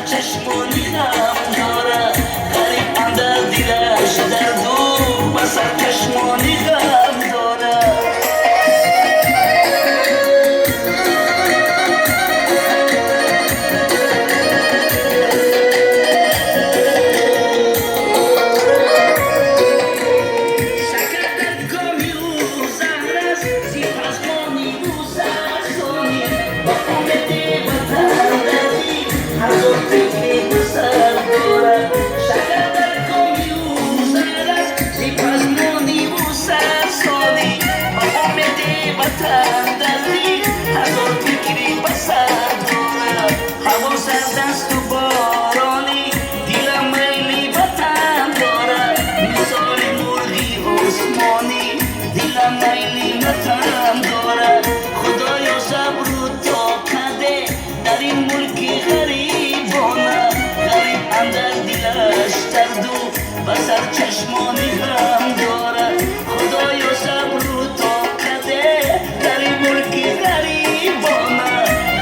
چشمانی غم داره، غریب اندر دلش درد و بسر چشمانی غم داره. دست و بارانی دیلم میلی وطن داره، مثال مرغی عثمانی دیلم میلی وطن داره. خدایا صبر و طاقت در این ملک غریبانه، غریب اندر دلش درد و بسر چشمانی غم داره. خدایا صبر و طاقت در این ملک غریبانه،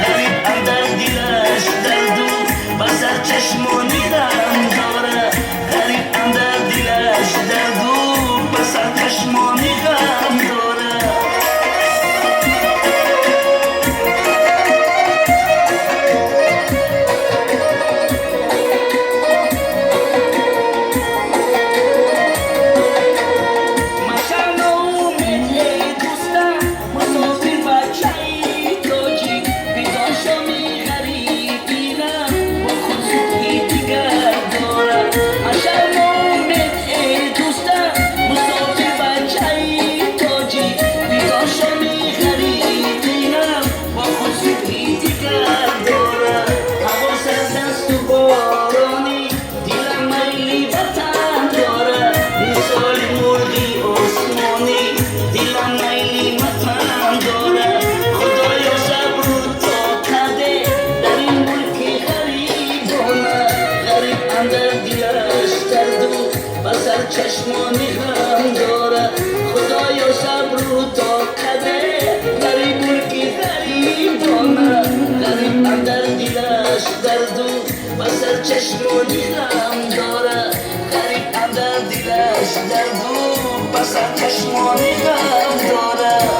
غریب اندر دلش درد و بسر چشمانی غم داره، غریب اندر دلش درد و بسر چشمانی غم داره. بسر چشمانی غم داره، خدایا صبر و طاقت در این ملک غریبانه، غریب اندر دلش درد و بسر چشمانی غم داره، غریب اندر دلش درد و بسر چشمانی غم داره.